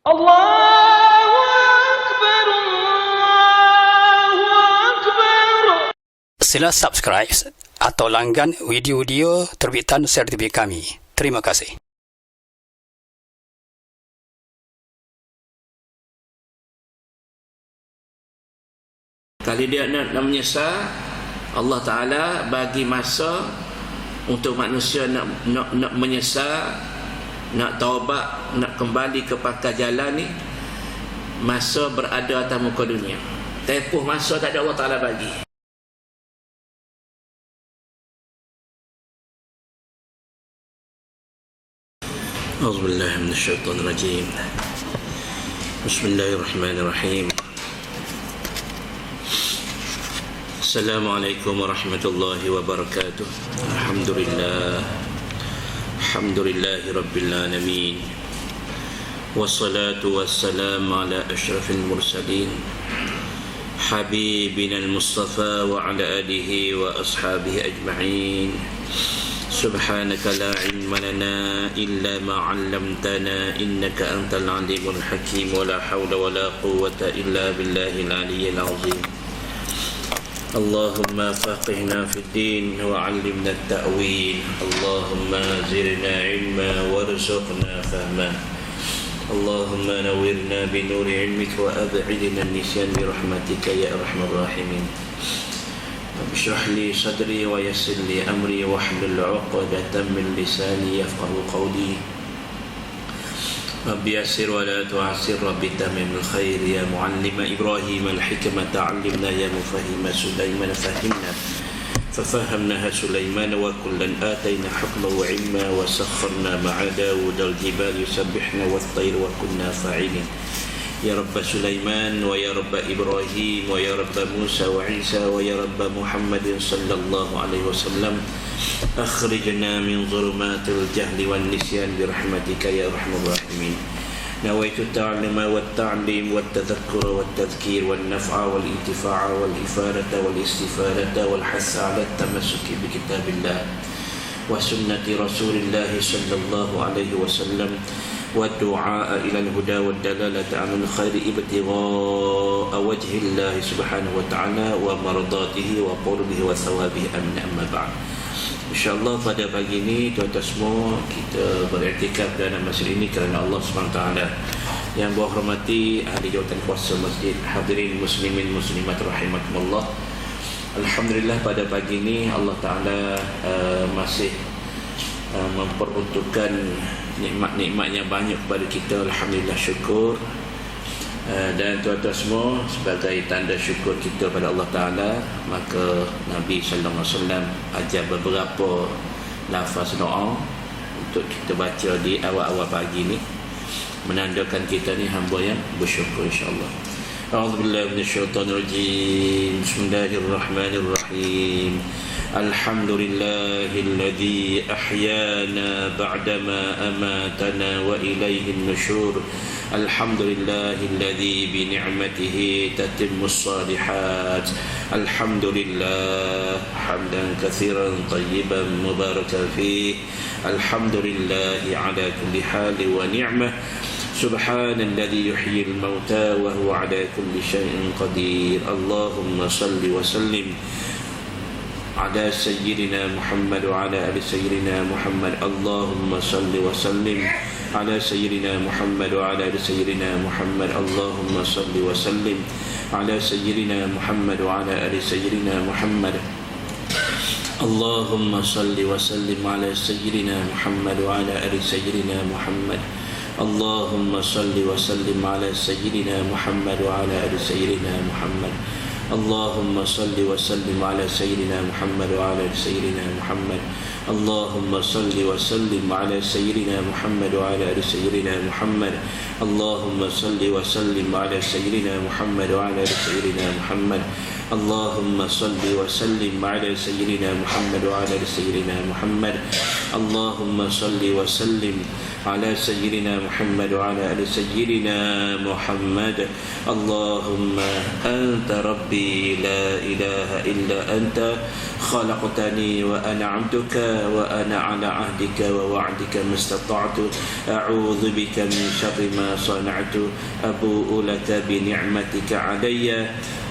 Allahu Akbar, Allahu Akbar. Sila subscribe atau langgan video-video terbitan Seria kami. Terima kasih. Kali dia nak menyesal, Allah Ta'ala bagi masa untuk manusia nak menyesal, nak taubat, nak kembali ke pakar jalan ni. Masa berada atas muka dunia, tempoh masa tak ada Allah Ta'ala bagi. A'udzubillahi minasyaitonirrajim. Bismillahirrahmanirrahim. Assalamualaikum warahmatullahi wabarakatuh. Alhamdulillahi rabbil alamin. Wassalatu wassalamu ala asyrafil mursalin habibina al-mustafa wa ala alihi wa ashabihi ajma'in. Subhanaka la ilma lana illa ma 'allamtana innaka antal alimul hakim wa la hawla wa la quwwata illa billahil aliyyil azim. اللهم فقهنا في الدين وعلمنا التأويل. اللهم زرنا علما وارزقنا فهما. اللهم نورنا بنور علمك وأبعدنا النسيان برحمتك يا أرحم الراحمين. اشرح لي صدري ويسر لي أمري واحلل عقدة من لساني يفقه قولي. ربي يسر ولا تعسر، ربي تمم الخير. يا معلم إبراهيم الحكمة علمنا، يا مفهم سليمان فهمنا ففهمناها سليمان. وكلا آتينا حكما وعلما وسخرنا مع داود الجبال يسبحنا والطير وكنا فاعلين. يا رب سليمان ويا رب إبراهيم ويا رب موسى وعيسى ويا رب محمد صلى الله عليه وسلم، أخرجنا من ظلمات الجهل والنسيان برحمتك يا أرحم الراحمين. نويت التعلم والتعليم والتذكر والتذكير والنفع والانتفاع والإفادة والاستفادة والحث على التمسك بكتاب الله وسنة رسول الله صلى الله عليه وسلم، والدعاء إلى الهدى والدلالة على الخير ابتغاء وجه الله سبحانه وتعالى ومرضاته وقربه وثوابه. أمين. أما بعد. InsyaAllah pada pagi ini tuan-tuan semua kita beriktikaf dalam masjid ini kerana Allah SWT. Yang bawah hormati ahli jawatan kuasa masjid, hadirin muslimin muslimat rahimakumullah. Alhamdulillah pada pagi ini Allah Ta'ala masih memperuntukkan nikmat-nikmat yang banyak kepada kita. Alhamdulillah, syukur. Dan tuan-tuan semua, sebagai tanda syukur kita pada Allah Ta'ala, maka Nabi SAW ajar beberapa lafaz doa untuk kita baca di awal-awal pagi ni, menandakan kita ni hamba yang bersyukur, insyaAllah. A'udzubillahi minasyaitonirrajim. Bismillahirrahmanirrahim. Alhamdulillahilladzi ahyana ba'dama amatana wa ilaihin nusyur. Alhamdulillahilladzi bi ni'matihi tatimmus shalihat. Alhamdulillah hamdan katsiran tayyiban mubarakan fih. Alhamdulillahi ala kulli hal wa ni'mah. Subhanalladzi yuhyil mauta wa huwa ala kulli syai'in qadir. Allahumma salli wa sallim ala sayyidina Muhammad wa ala ali sayyidina Muhammad. Allahumma salli wa sallim ala sayyidina Muhammad wa ala ali sayyidina Muhammad. Allahumma salli wa sallim ala sayyidina Muhammad wa ala ali sayyidina Muhammad. Allahumma salli wa sallim ala sayyidina Muhammad wa ala ali sayyidina Muhammad. Allahumma salli wa sallim ala sayyidina Muhammad wa ala ali sayyidina Muhammad. Allahumma salli wa sallim ala sayyidina Muhammad wa ala ali sayyidina Muhammad. Allahumma salli wa sallim ala sayyidina Muhammad wa ala ali sayyidina Muhammad. Allahumma salli wa sallim ala sayyidina Muhammad wa ala ali sayyidina Muhammad. Allahumma salli wa sallim ala sayyidina Muhammad wa ala ali sayyidina Muhammad. Allahumma salli wa sallim ala sayyidina Muhammad wa ala ali sayyidina Muhammad. Allahumma anta rabbi la ilaha illa anta خلقتني وأنا عبدك وأنا على عهدك ووعدك ما استطعت أعوذ بك من شر ما صنعت أبوء لك بنعمتك علي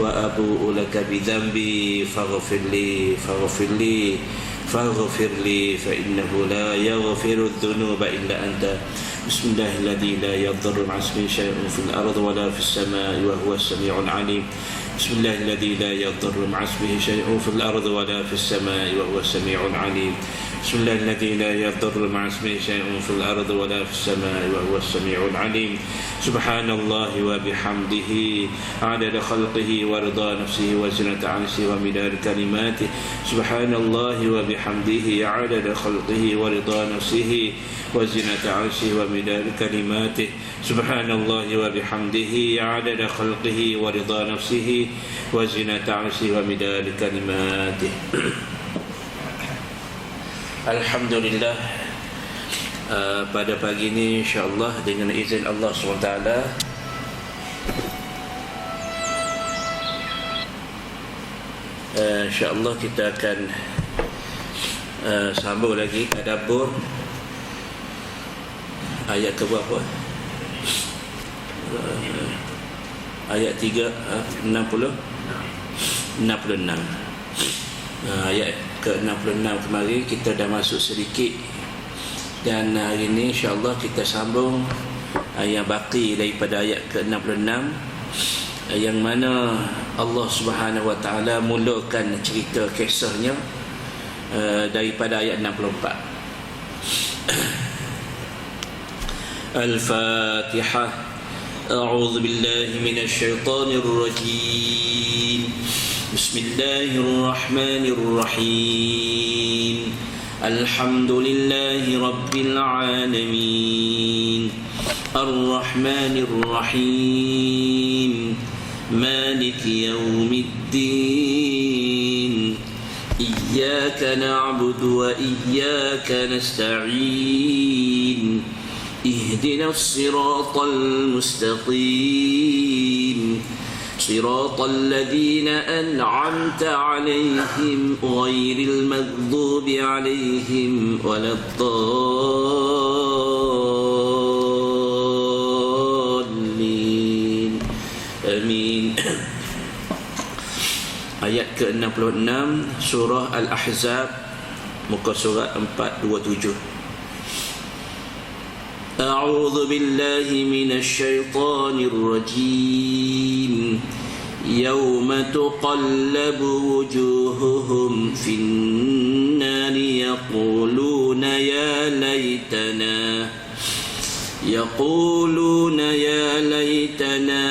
وأبوء لك بذنبي فاغفر لي فإنه لا يغفر الذنوب إلا أنت بسم الله الذي لا يضر مع اسمه شيء في الأرض ولا في السماء وهو السميع العليم بسم الله الذي لا يضر مع اسمه شيء في الأرض ولا في السماء وهو السميع العليم بسم الله الذي لا يضر مع اسمه شيء في الأرض ولا في السماء وهو السميع العليم سبحان الله وبحمده عدد خلقه ورضا نفسه وزنة عرشه ومداد كلماته سبحان الله وبحمده عدد خلقه ورضا نفسه وزنة عرشه ومداد كلماته سبحان الله وبحمده عدد خلقه ورضا نفسه وزنة عرشه ومداد كلماته Alhamdulillah, pada pagi ini insya-Allah dengan izin Allah SWT insya-Allah kita akan sambung lagi tadabbur ayat ke berapa? Ayat 66. Ayat ke-66 kemarin kita dah masuk sedikit dan hari ini insya-Allah kita sambung yang baki daripada ayat ke-66 yang mana Allah Subhanahu Wa Taala mulakan cerita kisahnya daripada ayat 64. Al-Fatihah. A'udzu billahi minasy syaithanir rajim. Bismillahirrahmanirrahim. Alhamdulillahi rabbil alamin. Ar-Rahmanir-Rahim. Maliki yaumiddin. Iyyaka na'budu wa iyyaka nasta'in. Ihdinas siratal mustaqim. صراط الذين أنعمت عليهم غير المغضوب عليهم ولا الضالين آمين. Ayat ke-66 surah Al-Ahzab, muka surat 427. أعوذ بالله من الشيطان الرجيم. يوم تقلب وجوههم في النار يقولون يا ليتنا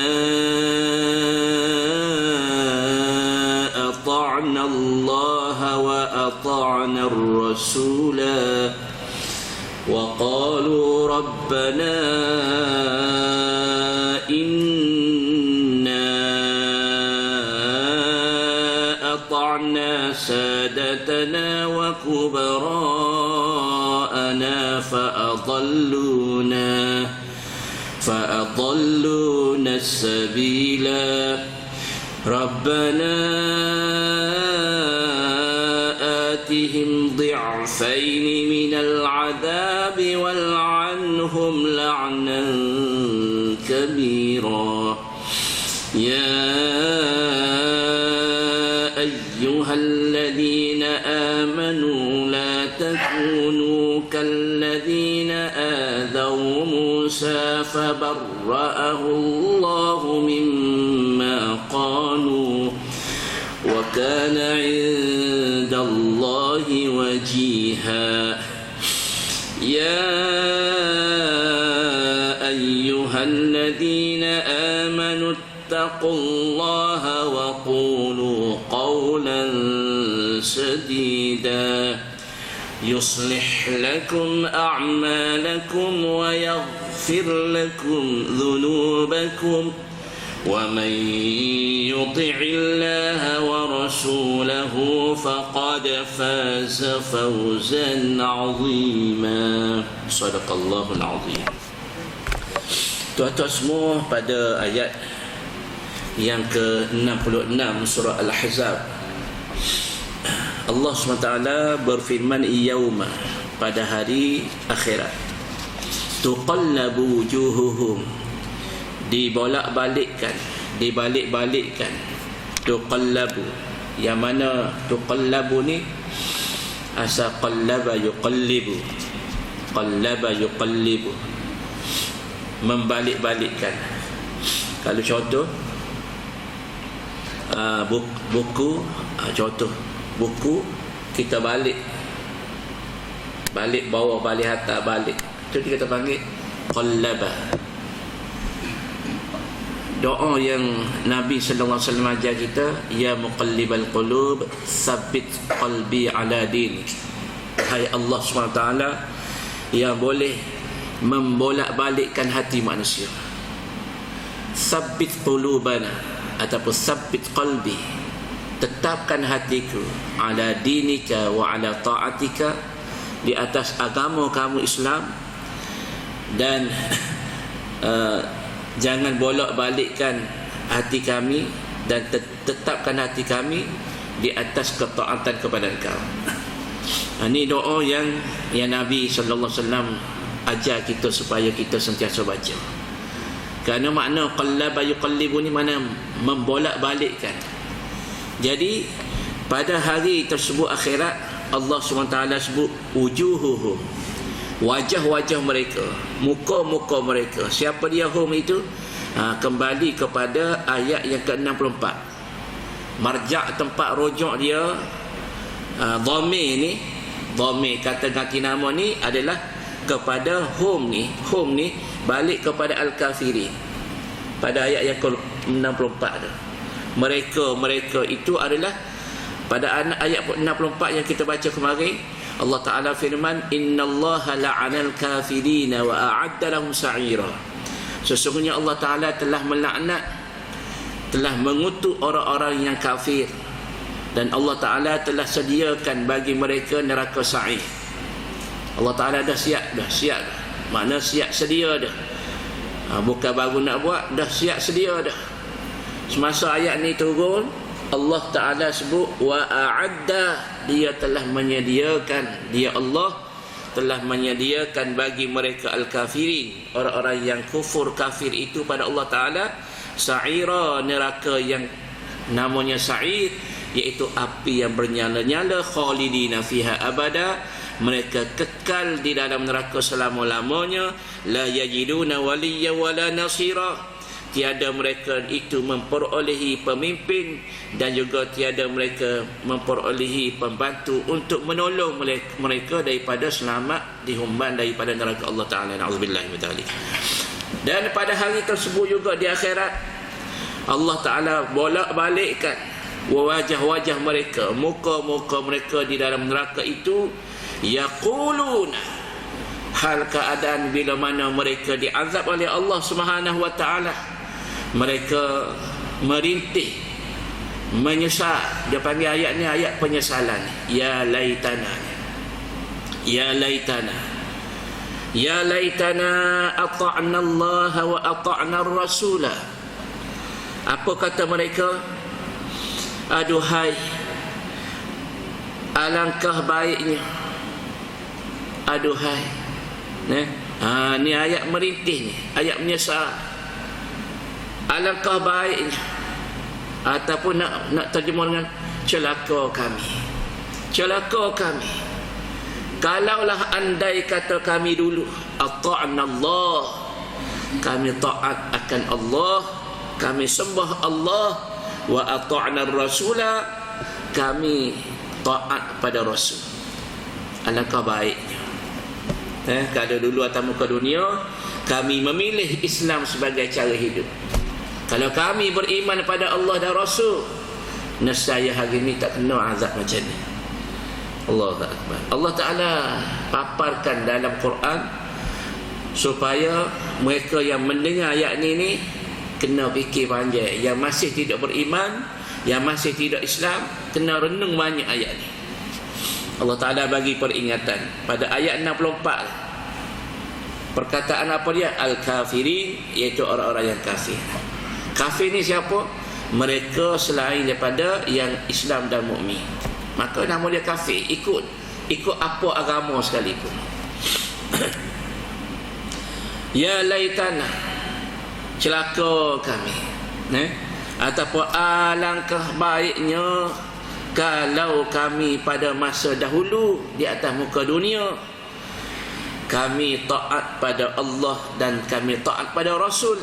أطعنا الله وأطعنا الرسولا وقالوا ربنا إنا أطعنا سادتنا وكبراءنا فأضلونا السبيلا ربنا آتهم ضعفين من العذاب والعنهم لعنا كبيرا يا أيها الذين آمنوا لا تكونوا كالذين آذوا موسى فبرأه الله مما قالوا وكان عند الله وجيها يا أيها الذين آمنوا اتقوا الله وقولوا قولا سديدا يصلح لكم أعمالكم ويغفر لكم ذنوبكم ومن يطع الله ورسوله فقد فاز فوزا عظيما. صدق الله العظيم. Tuan-tuan semua, pada ayat yang ke-66 surah Al-Ahzab, Allah SWT berfirman yauma, pada hari akhirat, tuqallabu wujuhuhum, dibalik-balikkan, tuqallabu. Yang mana tuqallabu ni asal qallaba yuqallibu, membalik-balikkan. Kalau contoh buku, contoh buku kita balik bawah, balik atas, balik, itu kita panggil qallaba. Doa yang Nabi sallallahu alaihi wasallam ajar kita, ya muqallibal qulub tsabbit qalbi ala dinik. Hai Allah SWT yang boleh membolak-balikkan hati manusia, tsabbit qulubana ataupun tsabbit qalbi, tetapkan hatiku, ala dinika wa ala ta'atika, di atas agama kamu Islam, dan jangan bolak-balikkan hati kami, dan tetapkan hati kami di atas ketaatan kepada Engkau. Ini doa yang Nabi sallallahu alaihi wasallam ajar kita supaya kita sentiasa baca. Kerana makna qallaba yuqallibu ni mana membolak-balikkan. Jadi pada hari tersebut akhirat, Allah SWT sebut wujuhuhum, wajah-wajah mereka, muka-muka mereka. Siapa dia hum itu? Kembali kepada ayat yang ke-64. Marja' tempat rujuk dia, dhamir ni, dhamir kata ganti nama ni adalah kepada hum ni. Hum ni balik kepada al-kafirin pada ayat yang ke-64 tu. Mereka itu adalah pada ayat 64 yang kita baca kemarin. Allah Ta'ala firman, innallaha la'anal kafirina wa a'adda lahum sa'ira. Sesungguhnya Allah Ta'ala telah melaknat, telah mengutuk orang-orang yang kafir, dan Allah Ta'ala telah sediakan bagi mereka neraka sa'ir. Allah Ta'ala dah siap dah. Makna siap sedia dah. Bukan baru nak buat, dah siap sedia dah. Semasa ayat ni turun, Allah Ta'ala sebut wa a'adda, dia telah menyediakan, dia Allah telah menyediakan bagi mereka al-kafirin, orang-orang yang kufur kafir itu pada Allah Ta'ala, sa'ira, neraka yang namanya sa'ir, iaitu api yang bernyala-nyala, khalidina fiha abada, mereka kekal di dalam neraka selama-lamanya, la yajiduna waliyya wala nasira, tiada mereka itu memperolehi pemimpin, dan juga tiada mereka memperolehi pembantu untuk menolong mereka daripada selamat dihumban daripada neraka Allah Ta'ala. Na'udzubillah min dzalik. Dan pada hari tersebut juga di akhirat, Allah Ta'ala bolak-balikkan wajah-wajah mereka, muka-muka mereka di dalam neraka itu, yaquluna, hal keadaan bila mana mereka diazab oleh Allah Subhanahu wa Ta'ala, mereka merintih, menyesal. Dia panggil ayat ni ayat penyesalan. Ya laitana, ya laitana, ya laitana ata'na Allah wa ata'na Rasula. Apa kata mereka? Aduhai, alangkah baiknya, aduhai. Ni ayat merintih ni, ayat menyesal. Alangkah baiknya, ataupun nak terjemah dengan celaka kami, celaka kami, kalaulah andai kata kami dulu ata'na Allah, kami taat akan Allah, kami sembah Allah, wa ata'na Rasula, kami taat pada Rasul. Alangkah baiknya. Kalau dulu atas muka dunia kami memilih Islam sebagai cara hidup, kalau kami beriman pada Allah dan Rasul, nescaya hari ini tak kena azab macam ni. Allahu Akbar. Allah Ta'ala paparkan dalam Quran supaya mereka yang mendengar ayat ni kena fikir panjang. Yang masih tidak beriman, yang masih tidak Islam, kena renung banyak ayat ni. Allah Ta'ala bagi peringatan pada ayat 64. Perkataan apa dia? Al-kafirin, iaitu orang-orang yang kafir. Kafir ni siapa? Mereka selain daripada yang Islam dan mukmin. maka nama dia kafir, ikut apa agama sekalipun. Ya laitana, celaka kami, ataupun alangkah baiknya kalau kami pada masa dahulu di atas muka dunia kami taat pada Allah dan kami taat pada Rasul.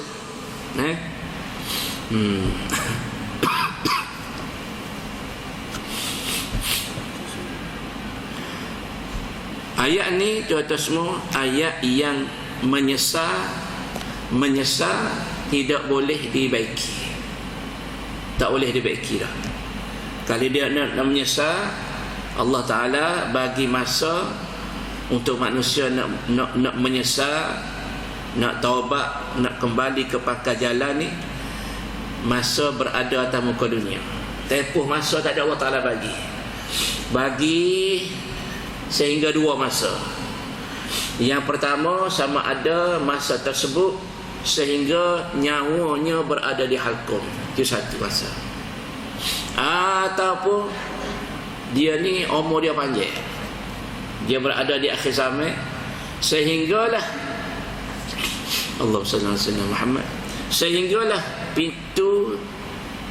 Ayat ni tuan-tuan semua, ayat yang menyesal tidak boleh dibaiki. Tak boleh dibaiki dah. Kalau dia nak menyesal, Allah Ta'ala bagi masa untuk manusia nak menyesal, nak taubat, nak kembali ke pangkal jalan ni. Masa berada atas muka dunia, tempoh masa tak ada, Allah Ta'ala bagi sehingga 2 masa. Yang pertama, sama ada masa tersebut sehingga nyawanya berada di halkum, itu satu masa. Ataupun dia ni umur dia panjang, dia berada di akhir zaman, sehinggalah Allahumma salli ala sayyidina Muhammad, sehinggalah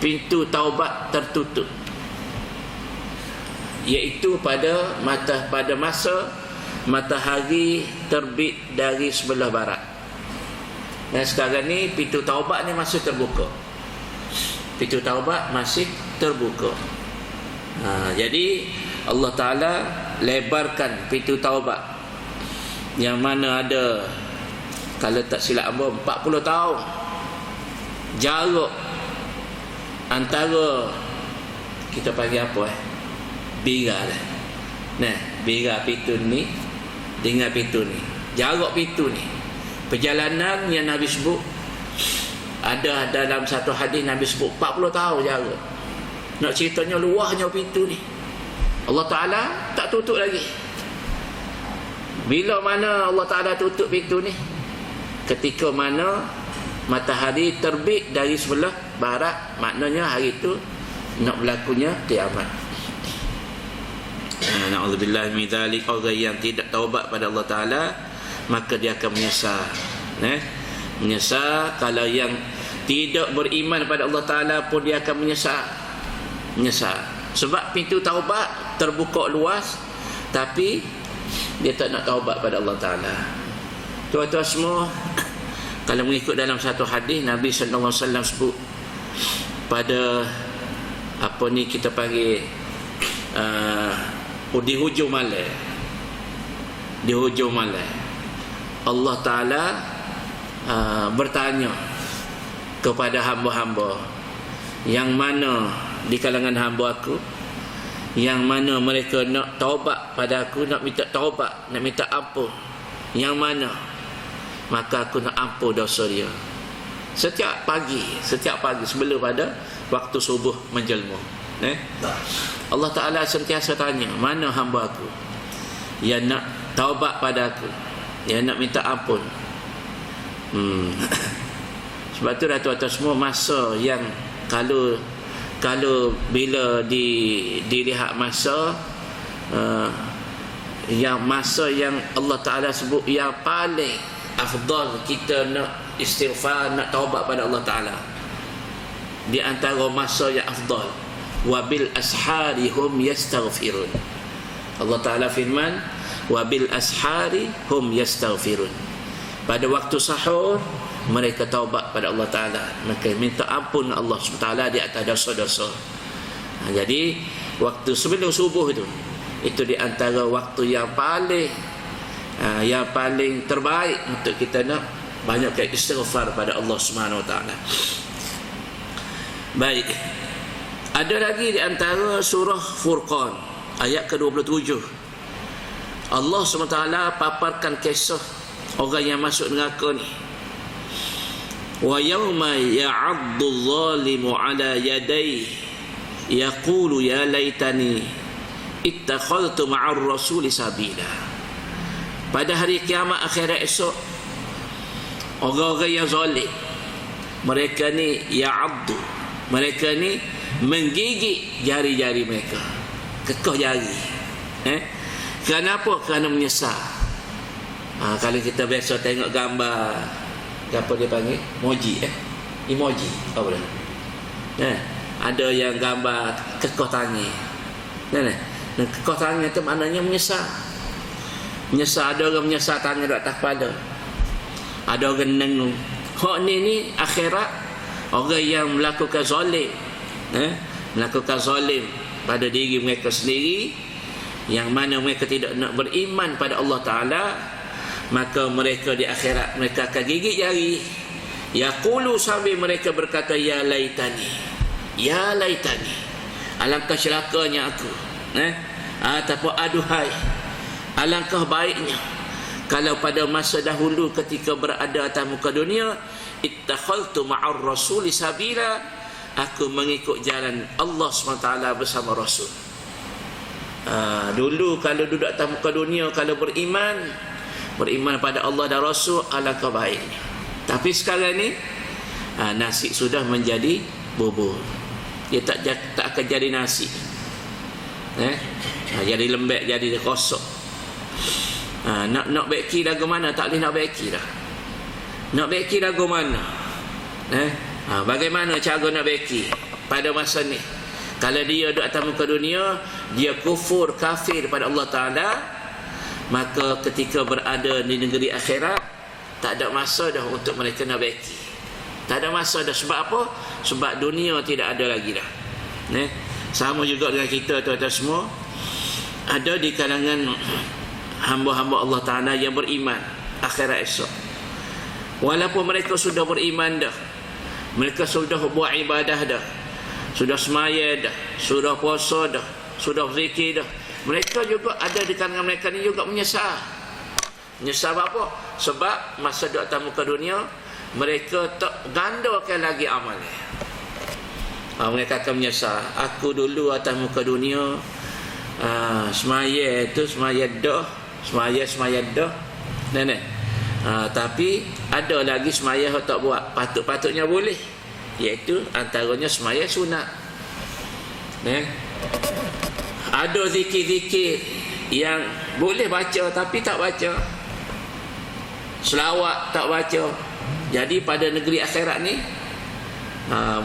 pintu taubat tertutup, iaitu pada masa matahari terbit dari sebelah barat. Dan sekarang ni pintu taubat ni masih terbuka. Pintu taubat masih terbuka. Jadi Allah Ta'ala lebarkan pintu taubat, yang mana ada, kalau tak silap abang, 40 tahun jarak antara, kita panggil apa bira lah. Bira pintu ni dengan pintu ni, jarak pintu ni, perjalanan yang Nabi sebut, ada dalam satu hadis Nabi sebut 40 tahun jarak. Nak ceritanya luahnya pintu ni, Allah Ta'ala tak tutup lagi. Bila mana Allah Ta'ala tutup pintu ni? Ketika mana matahari terbit dari sebelah barat, maknanya hari itu nak berlakunya kiamat. Na'udzubillah min dzalik. Orang yang tidak taubat pada Allah Ta'ala, maka dia akan menyesal. Menyesal. Kalau yang tidak beriman pada Allah Ta'ala pun dia akan menyesal. Sebab pintu taubat terbuka luas, tapi dia tak nak taubat pada Allah Ta'ala. Tuan-tuan semua, kalau mengikut dalam satu hadis, Nabi SAW sebut pada apa ni kita panggil di hujung malam, Allah Ta'ala bertanya kepada hamba-hamba, yang mana di kalangan hamba aku yang mana mereka nak taubat pada aku, nak minta taubat, nak minta ampun, yang mana? Maka aku nak ampun dosa dia setiap pagi sebelum pada waktu subuh menjelma. Allah Ta'ala sentiasa tanya, mana hamba aku yang nak taubat pada aku, yang nak minta ampun. Sebab tu dah tuan-tuan semua, masa yang kalau bila dilihat masa yang Allah Ta'ala sebut yang paling afdal kita nak istighfar, nak taubat pada Allah Ta'ala, di antara masa yang afdal, wabil ashari hum yastaghfirun. Allah Ta'ala firman, wabil ashari hum yastaghfirun. Pada waktu sahur mereka taubat pada Allah Ta'ala, mereka minta ampun Allah SWT di atas dosa-dosa. Jadi waktu sebelum subuh itu di antara waktu yang paling terbaik untuk kita nak banyakkan istighfar pada Allah SWT. Baik, ada lagi di antara surah Furqan ayat ke-27, Allah SWT paparkan kisah orang yang masuk neraka ni. Wa yawma ya'addu adh-dhalimu 'ala yadayhi yaqulu ya laitani ittakhadhtu ma'ar rasuli sabila. Pada hari kiamat akhirat esok, orang-orang yang zalim, mereka ni ya'addu, mereka ni menggigit jari-jari mereka. kekeh jari. Kenapa? Kerana menyesal. Kalau kita biasa tengok gambar, apa dia panggil? Emoji. Emoji. Apa dia? Ada yang gambar kekeh tangan. Dan kekeh tangan itu maknanya menyesal. Menyesal, ada orang menyesal tangan di atas kepala. Ada orang nengung. Hak ni akhirat, orang yang melakukan zalim, melakukan zalim pada diri mereka sendiri, yang mana mereka tidak nak beriman pada Allah Ta'ala, maka mereka di akhirat mereka akan gigit jari. Yaqulu, sambil mereka berkata, ya laitani, ya laitani, alangkah celakanya aku, ataupun aduhai, alangkah baiknya kalau pada masa dahulu ketika berada atas muka dunia, ittakhaltu ma'ar rasuli sabila, aku mengikut jalan Allah SWT bersama Rasul. Dulu kalau duduk atas muka dunia, kalau beriman pada Allah dan Rasul, alangkah baiknya. Tapi sekarang ni nasi sudah menjadi bubur. Dia tak akan jadi nasi, jadi lembek, jadi kosong. Nak beki lagu mana? Tak boleh nak beki dah. Nak beki lagu mana? Bagaimana cara nak beki pada masa ni? Kalau dia duduk atas muka dunia, dia kufur, kafir pada Allah Ta'ala, maka ketika berada di negeri akhirat, tak ada masa dah untuk mereka nak beki. Tak ada masa dah. Sebab apa? Sebab dunia tidak ada lagi dah. Sama juga dengan kita tuan-tuan semua, ada di kalangan hamba-hamba Allah Ta'ala yang beriman akhirat esok. Walaupun mereka sudah beriman dah, mereka sudah buat ibadah dah, sudah semaya dah, sudah puasa dah, sudah zikir dah, mereka juga ada di kalangan mereka ni juga menyesal. Menyesal apa? Sebab masa duduk atas muka dunia, mereka tak gandakan lagi amalnya. Mereka akan menyesal. Aku dulu atas muka dunia, semaya itu semaya dah, semaya dah, tapi ada lagi semaya yang tak buat, patut-patutnya boleh, iaitu antaranya semaya sunat. Ada zikir-zikir yang boleh baca tapi tak baca, selawat tak baca. Jadi pada negeri akhirat ni,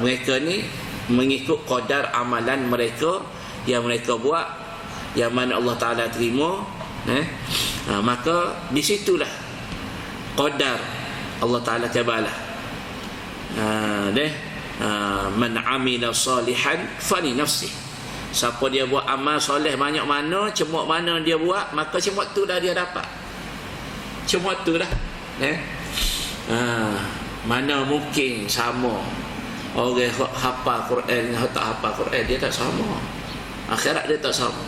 mereka ni mengikut qadar amalan mereka yang mereka buat, yang mana Allah Ta'ala terima. Maka di situlah qadar Allah Ta'ala tabalah. Man amila salihan fali nafsi. Siapa dia buat amal soleh banyak mana, cemuk mana dia buat, maka cemuk tu dah dia dapat. Cemuk tu dah. Mana mungkin sama orang hafal Quran dengan tak hafal Quran, dia tak sama. Akhirat dia tak sama.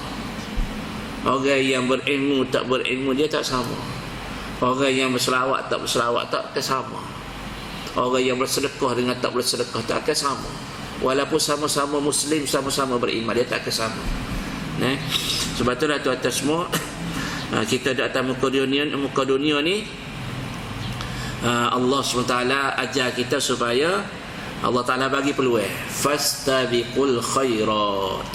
Orang yang berilmu tak berilmu, dia tak sama. Orang yang berselawat tak berselawat tak akan sama. Orang yang bersedekah dengan tak bersedekah tak akan sama. Walaupun sama-sama Muslim, sama-sama beriman, dia tak akan sama. Sebab itulah tuan-tuan semua, kita di atas muka dunia ni, Allah SWT ajar kita supaya Allah Ta'ala bagi peluang. Fastabiqul khairat.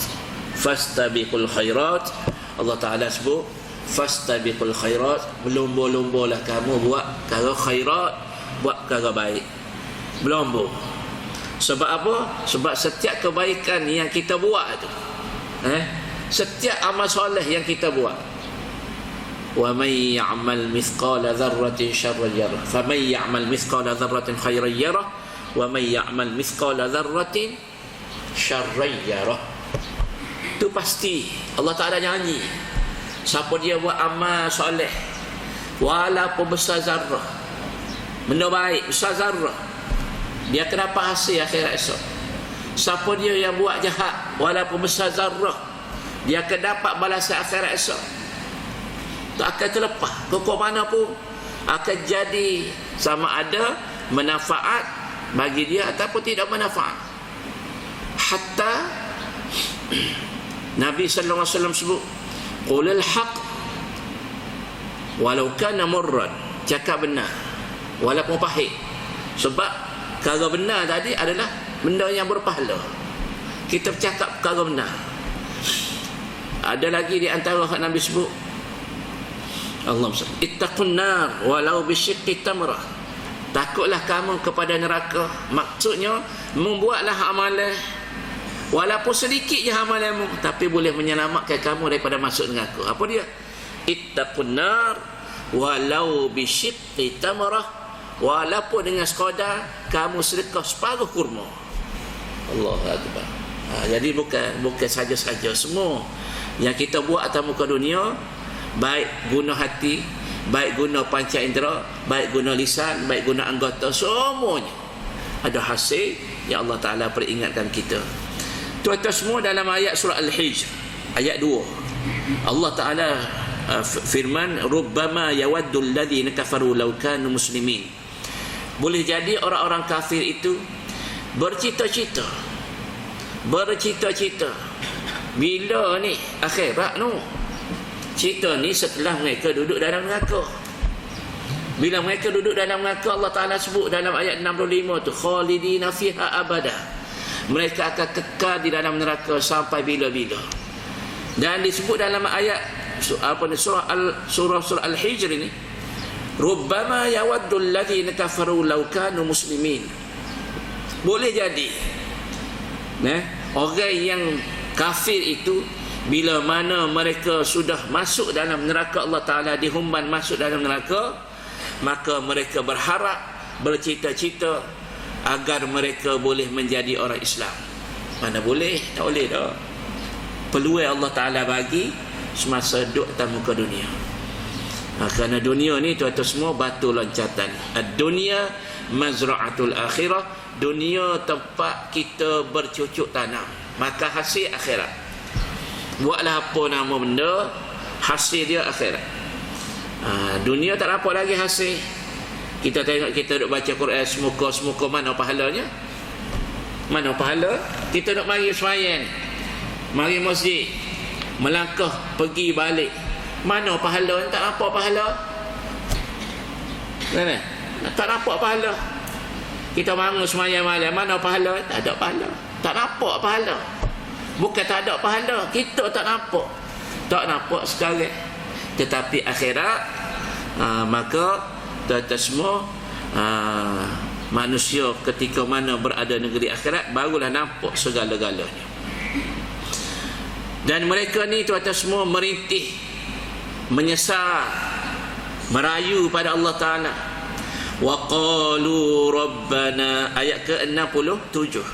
Fastabiqul khairat. Allah Ta'ala sebut fastabiqul khairat, berlomba-lombalah kamu buat perkara khairat, buat perkara baik. Berlomba. Sebab apa? Sebab setiap kebaikan yang kita buat tu, setiap amal soleh yang kita buat, wa may ya'mal mithqala dzarratin syarran yarah, fa may ya'mal mithqala dzarratin khairan yarah, wa may ya'mal mithqala dzarratin syarran yarah. Itu pasti Allah Ta'ala janji, siapa dia buat amal soleh walaupun besar zarrah, benda baik besar zarrah, dia akan dapat hasil akhirat esok. Siapa dia yang buat jahat walaupun besar zarrah, dia akan dapat balasan akhirat esok. Tak akan terlepas. Pokok mana pun akan jadi, sama ada manfaat bagi dia ataupun tidak manfaat. Hatta Nabi sallallahu alaihi wasallam sebut, qulil haq walau kana murran, cakap benar walaupun pahit. Sebab perkara benar tadi adalah benda yang berpahala. Kita bercakap perkara benar. Ada lagi di antara hak Nabi sebut, Allahumma salli ittaqun nar walau bisyiqqi tamrah. Takutlah kamu kepada neraka. Maksudnya membuatlah amalan walaupun sedikit je amalanmu, tapi boleh menyelamatkan kamu daripada masuk neraka. Apa dia? Ittaqun nar walau bisyiqqi tamrah, walaupun dengan sekadar kamu sedekah separuh kurma. Allahu akbar. Jadi bukan saja-saja semua yang kita buat atas muka dunia, baik guna hati, baik guna panca indera, baik guna lisan, baik guna anggota, semuanya ada hasil yang Allah Ta'ala peringatkan kita. Tuan-tuan semua, dalam ayat surah Al-Hijr ayat 2 Allah Ta'ala firman, rubbama yawaddul ladzina kafaru law kanu muslimin. Boleh jadi orang-orang kafir itu bercita-cita bila ni akhirat no. Cerita ni setelah mereka duduk dalam neraka. Bila mereka duduk dalam neraka, Allah Ta'ala sebut dalam ayat 65 tu, khalidina fiha abada. Mereka akan kekal di dalam neraka sampai bila-bila. Dan disebut dalam ayat surah Al-Hijr ini, rubbama yawaddul ladzina kafaru law kanu muslimin. Boleh jadi orang yang kafir itu, bila mana mereka sudah masuk dalam neraka Allah Ta'ala, dihumban masuk dalam neraka, maka mereka berharap, bercita-cita agar mereka boleh menjadi orang Islam. Mana boleh? Tak boleh dah. Peluang Allah Ta'ala bagi semasa duduk atas muka dunia. Kerana dunia ni tuan-tuan semua batu loncatan. Ad-dunya mazra'atul akhirah. Dunia tempat kita bercucuk tanam, maka hasil akhirat. Buatlah apa nama benda, hasil dia akhirat. Dunia tak nampak lagi hasil. Kita tengok, kita duk baca Quran semuka-semuka, mana pahalanya? Mana pahala? Kita duk mari sembahyang, mari masjid, melangkah pergi balik, mana pahala? Tak nampak pahala. Mana? Tak nampak pahala. Kita bangun sembahyang malam, mana pahala? Tak ada pahala. Tak nampak pahala. Bukan tak ada pahala, kita tak nampak. Tak nampak sekarang. Tetapi akhirat, maka tuan-tuan semua, manusia ketika mana berada negeri akhirat, barulah nampak segala-galanya. Dan mereka ni tuan-tuan semua merintih, menyesal, merayu pada Allah Ta'ala. Wa qalu rabbana, ayat ke-67,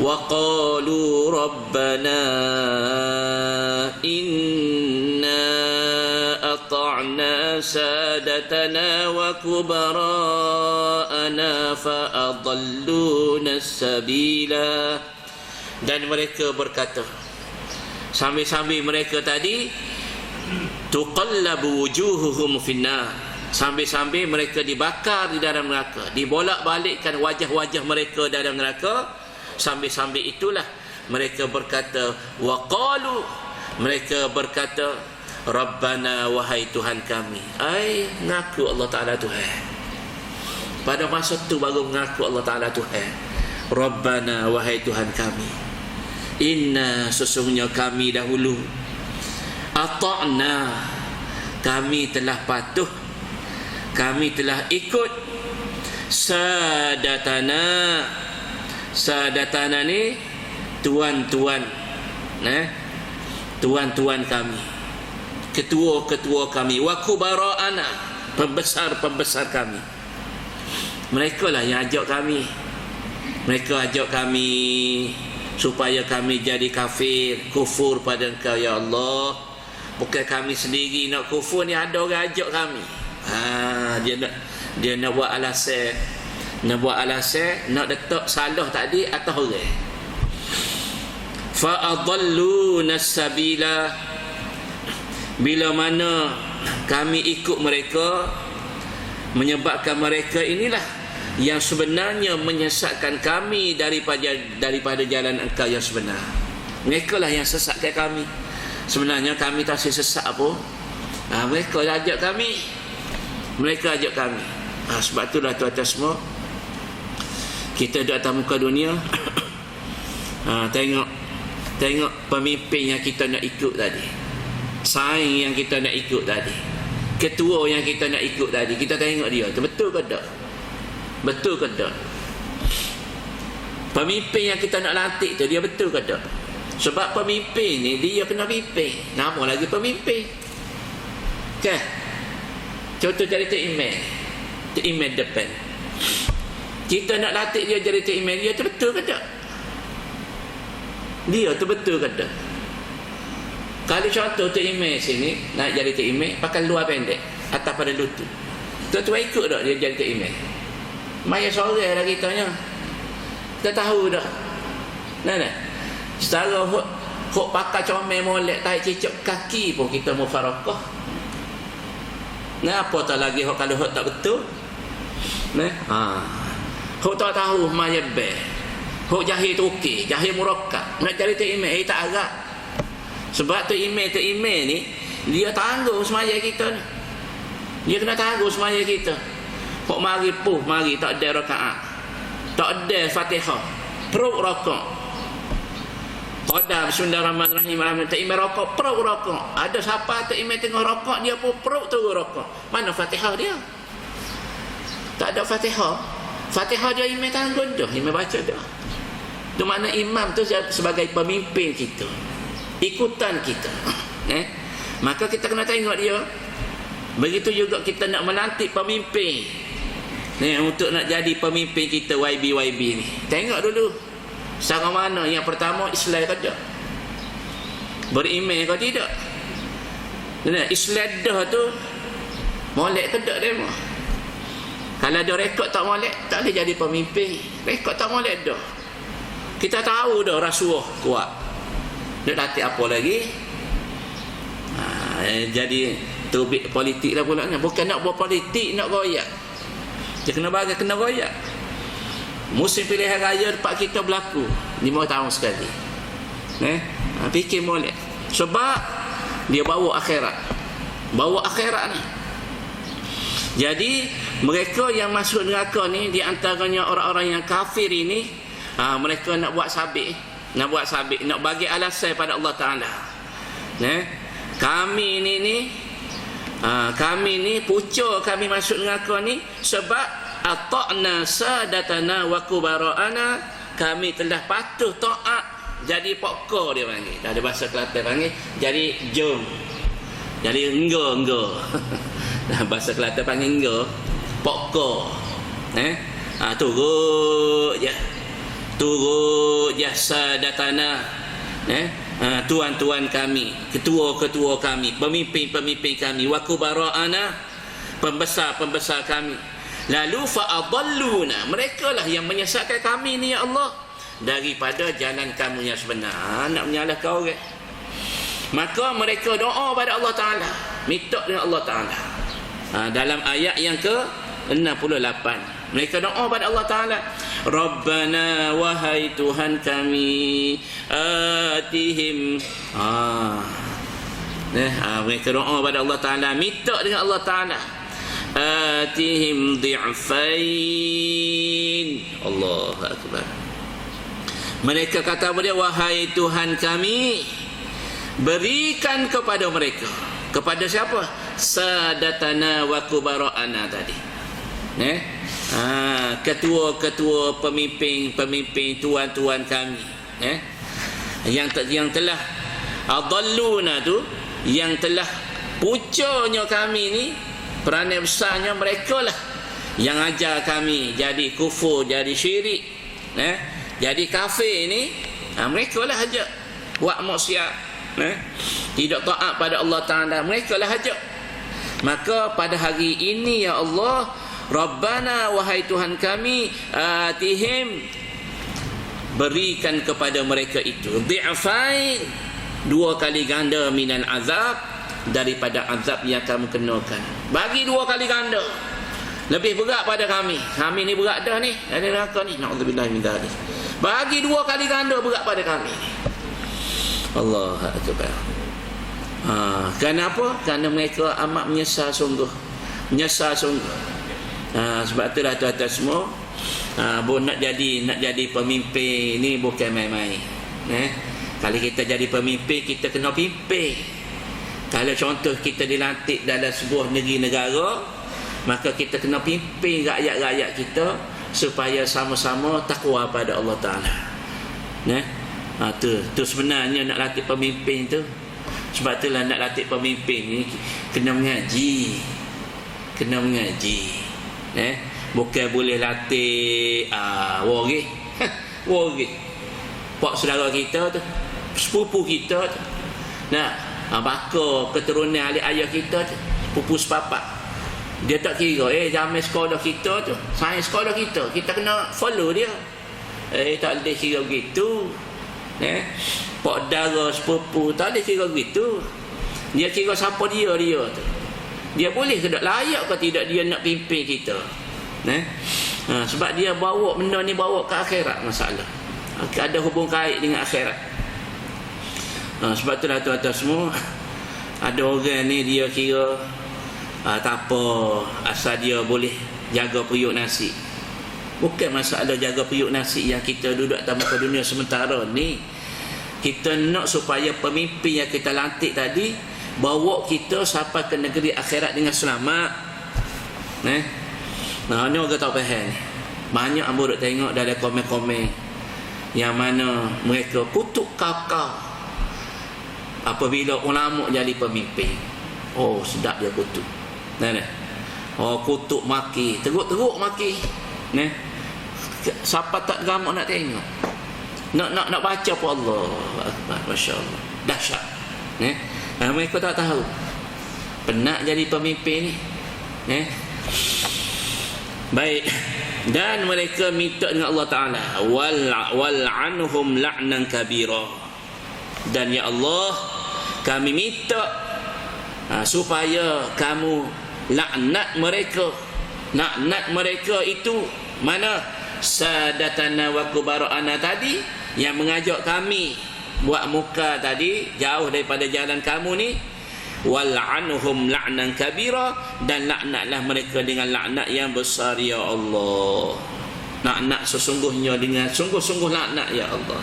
wa qalu rabbana inna ata'na sadatana wa kubara'ana fa adalluna sabila. Dan mereka berkata, sambil-sambil mereka tadi, tuqallabu wujuhuhum finnar, sambil-sambil mereka dibakar di dalam neraka, dibolak-balikkan wajah-wajah mereka dalam neraka. Sambil-sambil itulah mereka berkata, waqalu, mereka berkata, rabbana, wahai Tuhan kami. Ngaku Allah Ta'ala Tuhan. Pada masa tu baru mengaku Allah Ta'ala Tuhan. Rabbana, wahai Tuhan kami, inna, sesungguhnya kami dahulu, ata'na, kami telah patuh, kami telah ikut, sadatana. Sadatana ni tuan-tuan, tuan-tuan kami, ketua-ketua kami, wa kubara'ana, pembesar-pembesar kami. Mereka lah yang ajak kami. Mereka ajak kami supaya kami jadi kafir, kufur pada Engkau ya Allah. Bukan kami sendiri nak kufur, ni ada orang ajak kami. Dia nak buat alasan, nak letak salah tadi atas orang. Fa adalluna sabila, bila mana kami ikut mereka, menyebabkan mereka inilah yang sebenarnya menyesatkan kami daripada jalan Engkau yang sebenar. Mereka lah yang sesatkan kami. Sebenarnya kami tak sesat apa. Mereka ajak kami. Mereka ajak kami. Sebab itulah tuan-tuan semua, kita di atas muka dunia, tengok Tengok pemimpin yang kita nak ikut tadi, saing yang kita nak ikut tadi, ketua yang kita nak ikut tadi, kita tengok dia tu betul ke tak? Betul ke tak? Pemimpin yang kita nak lantik tu dia betul ke tak? Sebab pemimpin ni dia kena pimpin, nama lagi pemimpin kan? Contoh jadi Tok Imam depan, kita nak latih dia jadi Tok Imam, dia tu betul ke tak? Dia tu betul ke tak? Kalau contoh Tok Imam sini nak jadi Tok Imam pakai luar pendek atas pada lutut, tuan-tuan ikut tak dia jadi Tok Imam? Maya sore lah kitanya, kita tahu dah. Nah secara hok pakai comel molek tarik cicak kaki pun kita mufarakah. Nah apa tak lagi hok kalau hok tak betul. Nah hok tak tahu maya be, hok jahil tukik, jahil murakkab nak jadi Tok Imam tak agak. Sebab Tok Imam ni dia tangguh semaya kita ni, dia kena tangguh semaya kita. Hok mari tak ada rakaat, tak ada Fatihah, perut rokok. Qadar bismillahirrahmanirrahim, Tok Imam rokok, perut rokok. Ada siapa Tok Imam tengah rokok dia pun perut turun rokok. Mana Fatihah dia? Tak ada Fatihah. Fatihah dia imam tanggung dah, imam baca dah. Itu makna imam tu sebagai pemimpin kita, ikutan kita. Maka kita kena tengok dia. Begitu juga kita nak melantik pemimpin untuk nak jadi pemimpin kita YB ni. Tengok dulu cara mana. Yang pertama, Islam ke tak? Beriman ke tidak? Islam dah tu molek ke tak demo? Kalau ada rekod tak molek, tak boleh jadi pemimpin. Rekod tak molek dah. Kita tahu dah rasuah kuat. Dia latih apa lagi? Jadi tubik politik lah pula. Bukan nak buat politik, nak goyak. Dia kena bagi, kena goyak. Musim pilihan raya tempat kita berlaku 5 tahun sekali. Fikir molek. Sebab dia bawa akhirat ni. Jadi mereka yang masuk neraka ni, di antaranya orang-orang yang kafir ini, mereka nak buat sabit, nak bagi alasan pada Allah Ta'ala. Kami ni pucuk kami masuk neraka ni sebab ata'na sadatana wa kubara'ana, kami telah patuh taat jadi pokok dia panggil. Ada bahasa Kelantan panggil jadi jom, jadi enggo. Bahasa Kelantan panggil enggo, pokok. Turut je sadatana, tuan-tuan kami, ketua-ketua kami, pemimpin-pemimpin kami, wa kubara'ana, pembesar-pembesar kami. Lalu fa'adalluna, mereka lah yang menyesatkan kami ni ya Allah daripada jalan kamu yang sebenar, nak menyalahkan orang. Maka mereka doa pada Allah Ta'ala, minta dengan Allah Ta'ala. Dalam ayat yang ke-68 mereka doa pada Allah Ta'ala, Rabbana, wahai Tuhan kami, atihim. Mereka doa pada Allah Ta'ala, minta dengan Allah Ta'ala, atihim di'fain. Allahu Akbar. Mereka kata kepada dia, wahai Tuhan kami, berikan kepada mereka. Kepada siapa? Sadatana wa kubara'ana tadi. Ketua-ketua, pemimpin-pemimpin, tuan-tuan kami, yang telah adalluna tu, yang telah pucuknya kami ni, peranan besarnya mereka lah yang ajar kami jadi kufur, jadi syirik, jadi kafir ni. Mereka lah ajak buat maksiat, tidak taat pada Allah Ta'ala, mereka lah ajak. Maka pada hari ini ya Allah, Rabbana, wahai Tuhan kami, atihim, berikan kepada mereka itu di'fain, 2 kali ganda minal azab, daripada azab yang kamu kenakan. Bagi 2 kali ganda, lebih berat pada kami. Kami ni berat dah ni, ada neraka ni, na'udzubillah min dzalik. Bagi 2 kali ganda berat pada kami. Allahu Akbar. Kenapa? Kerana mereka amat menyesal sungguh. Sebab itulah tuan-tuan semua, nak jadi pemimpin ni bukan main-main. Kalau kita jadi pemimpin, kita kena pimpin. Kalau contoh kita dilantik dalam sebuah negeri negara, maka kita kena pimpin rakyat-rakyat kita supaya sama-sama takwa pada Allah Ta'ala. Tu sebenarnya nak latih pemimpin tu. Sebab itulah nak latih pemimpin ni kena mengaji. Bukan boleh latih waris. Waris pak saudara kita tu, sepupu kita tu, bakar keturunan ahli ayah kita tu, sepupu sepapak. Dia tak kira zaman sekolah kita tu, sains sekolah kita kena follow dia. Tak boleh kira begitu. Pak dara sepupu tak boleh kira begitu. Dia kira siapa dia tu. Dia boleh ke tak, layak ke tidak dia nak pimpin kita. Sebab dia bawa benda ni bawa ke akhirat masalah. Ada hubung kait dengan akhirat. Sebab itulah tuan-tuan semua, ada orang ni dia kira tak apa, asal dia boleh jaga periuk nasi. Bukan masalah jaga periuk nasi yang kita duduk atas muka dunia sementara ni. Kita nak supaya pemimpin yang kita lantik tadi bawa kita sampai ke negeri akhirat dengan selamat. Ni orang tak faham. Banyak ambo duk tengok dalam komen-komen yang mana mereka kutuk kau apabila ulama jadi pemimpin. Oh, sedap dia kutuk. Kutuk maki, teruk-teruk maki. Siapa tak gamak nak tengok. Nak baca pun Allah Akbar, masya-Allah. Dahsyat. Mereka tak tahu. Penat jadi pemimpin ni. Baik. Dan mereka minta dengan Allah Ta'ala, wal anhum la'nan kabira. Dan ya Allah, kami minta supaya kamu laknat mereka. Laknat mereka itu mana? Sadatana wa kubara'ana tadi, yang mengajak kami buat muka tadi jauh daripada jalan kamu ni. Wal anhum la'nan kabira, dan laknatlah mereka dengan laknat yang besar ya Allah. Laknat sesungguhnya, dengan sungguh-sungguh laknat ya Allah.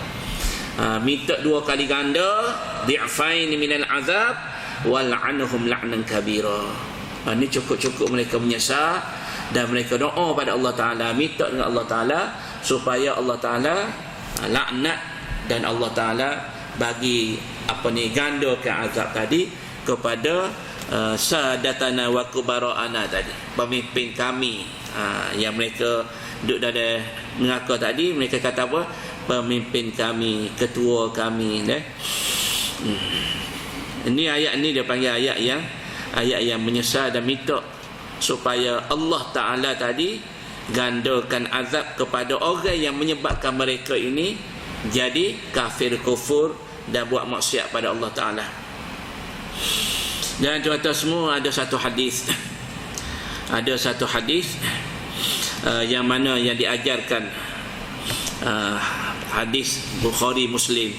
Minta dua kali ganda, di'fain minal azab, wal anhum la'nan kabira. Ini cukup-cukup mereka menyesal dan mereka doa pada Allah Ta'ala, minta dengan Allah Ta'ala supaya Allah Ta'ala laknat dan Allah Ta'ala bagi gandakan azab tadi kepada sadatana wa kubara'ana tadi, pemimpin kami. Yang mereka duduk dalam neraka tadi, mereka kata apa? Pemimpin kami, ketua kami. Ini ayat ni dia panggil ayat yang menyesal dan minta supaya Allah Ta'ala tadi gandakan azab kepada orang yang menyebabkan mereka ini jadi kafir, kufur dan buat maksiat pada Allah Ta'ala. Dan tuan-tuan semua, ada satu hadis yang mana yang diajarkan, hadis Bukhari Muslim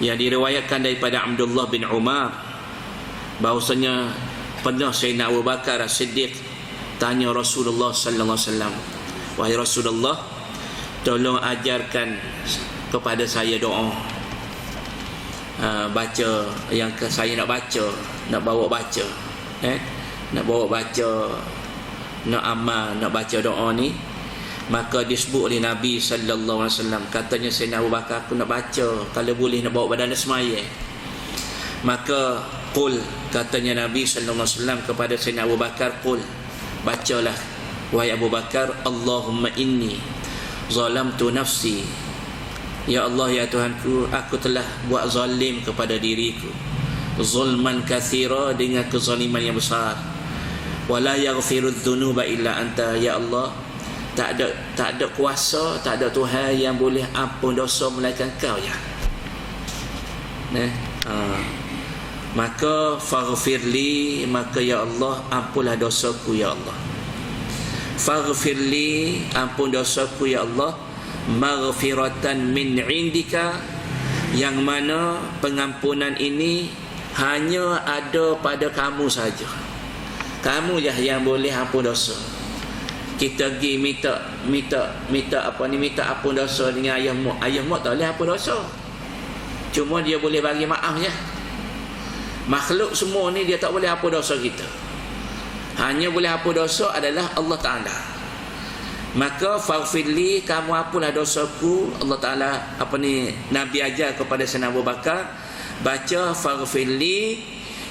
yang diriwayatkan daripada Abdullah bin Umar, bahawasanya pernah Sayyidina Abu Bakar As-Siddiq tanya Rasulullah sallallahu alaihi wasallam, wahai Rasulullah, tolong ajarkan kepada saya doa. Baca yang saya nak baca, nak bawa baca, nak bawa baca, nak amal, nak baca doa ni. Maka disebut oleh Nabi sallallahu alaihi wasallam, katanya Sayyidina Abu Bakar, aku nak baca, kalau boleh nak bawa badan semaya. Maka qul, katanya Nabi sallallahu alaihi wasallam kepada Sayyidina Abu Bakar, qul, bacalah wahai Abu Bakar, Allahumma inni zalamtu nafsi, ya Allah ya Tuhanku, aku telah buat zalim kepada diriku, zulman katsira, dengan kezaliman yang besar. Wala yaghfirudz dzunuba illa anta, ya Allah, tak ada kuasa, tak ada Tuhan yang boleh ampun dosa melainkan Kau ya. Maka faghfirli, maka ya Allah ampunlah dosaku ya Allah. Faghfirli, ampun dosaku ya Allah, maghfiratan min indika, yang mana pengampunan ini hanya ada pada kamu saja. Kamu je yang boleh ampun dosa. Kita pergi minta ampun dosa dengan ayah mak tak boleh ampun dosa. Cuma dia boleh bagi maaf je. Makhluk semua ni dia tak boleh hapus dosa kita. Hanya boleh hapus dosa adalah Allah Ta'ala. Maka faghfirli, kamu hapuslah dosaku. Allah Ta'ala Nabi ajar kepada Sayyidina Abu Bakar, baca faghfirli,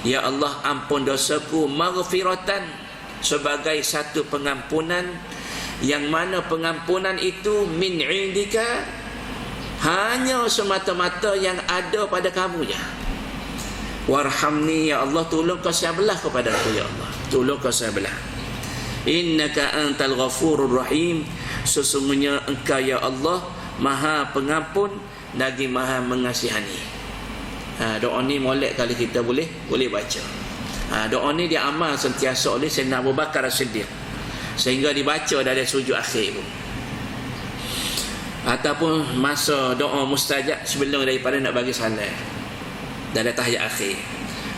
ya Allah ampun dosaku, maghfiratan, sebagai satu pengampunan, yang mana pengampunan itu min indika, hanya semata-mata yang ada pada kamu je. Warhamni, ya Allah tolong kasih belah kepada aku, ya Allah tolong kasih belah. Innaka antal ghafurur rahim, sesungguhnya engkau ya Allah maha pengampun lagi maha mengasihani. Doa ni molek kali kita boleh baca. Doa ni dia amal sentiasa oleh Sayyidina Abu Bakar As-Siddiq, sehingga dibaca dari sujud akhir pun, ataupun masa doa mustajab sebelum daripada nak bagi salam dari tahiyat akhir.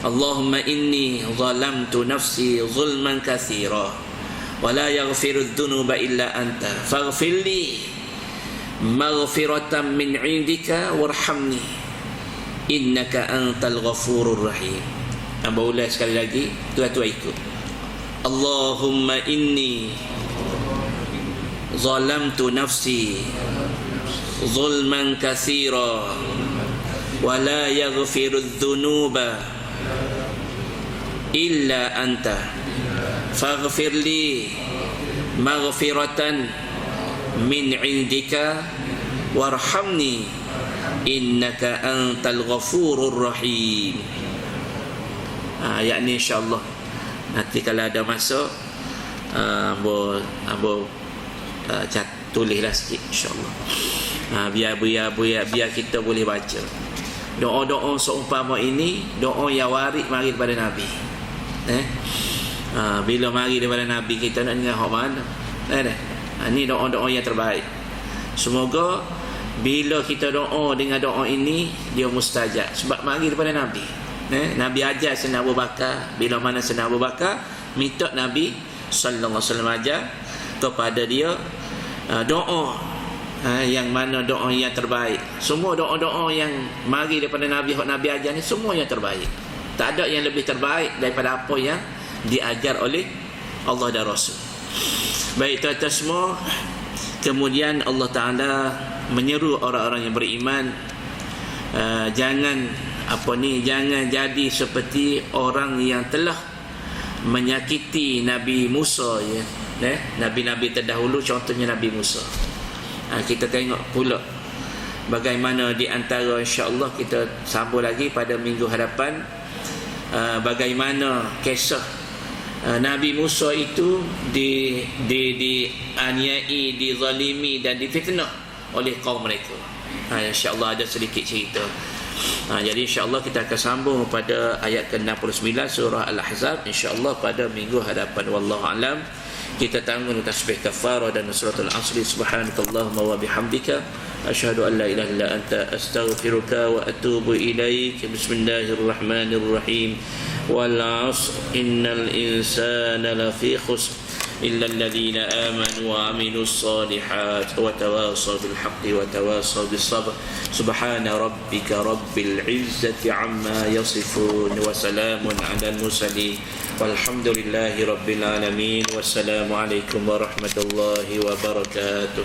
Allahumma inni zalamtu nafsi zulman katsira wa la yaghfiru dhunuba illa anta faghfirli maghfiratan min indika warhamni innaka antal ghafurur rahim. Abang ulang sekali lagi, tuan-tuan ikut. Allahumma inni zalamtu nafsi zulman katsira wa la yaghfiru dhunuba illa anta faghfirli maghfiratan min indika warhamni innaka antal ghafurur rahim. Yakni insyaAllah nanti kalau ada masa tulislah sikit insyaAllah. Biar kita boleh baca doa-doa seumpama ini, doa yang waris mari daripada Nabi. Bila mari daripada Nabi, kita nak dengar hak mana? Ini doa-doa yang terbaik. Semoga bila kita doa dengan doa ini, dia mustajab sebab mari daripada Nabi. Nabi ajar Sayyidina Abu Bakar, bila mana Sayyidina Abu Bakar minta Nabi sallallahu alaihi wasallam ajar kepada dia doa yang mana doa yang terbaik. Semua doa-doa yang mari daripada Nabi, hak Nabi ajar ni semua yang terbaik. Tak ada yang lebih terbaik daripada apa yang diajar oleh Allah dan Rasul. Baik tuan-tuan semua, kemudian Allah Ta'ala menyeru orang-orang yang beriman, jangan jadi seperti orang yang telah menyakiti Nabi Musa, ya. Nabi-nabi terdahulu, contohnya Nabi Musa. Kita tengok pula bagaimana di antara, insya-Allah kita sambung lagi pada minggu hadapan, bagaimana kisah Nabi Musa itu dianiai, dizalimi dan difitnah oleh kaum mereka. Insya-Allah ada sedikit cerita. Jadi insya-Allah kita akan sambung pada ayat ke-69 surah Al-Ahzab insya-Allah pada minggu hadapan. Wallahu alam. Kita tanggung tasbih kafarah dan suratul asri. Subhanakallahumma wa bihamdika asyhadu an la ilaha illa anta astaghfiruka wa atubu ilaik. Bismillahirrahmanirrahim. Wal 'asr innal insana lafi khusr illa alladhina amanu wa 'amilus solihat wa tawasaw bil haqqi wa tawasaw bis sabr. Subhana rabbika rabbil 'izzati 'amma yasifun wa salamun 'alal mursalin walhamdulillahi rabbil alamin. Wassalamu alaikum warahmatullahi wabarakatuh.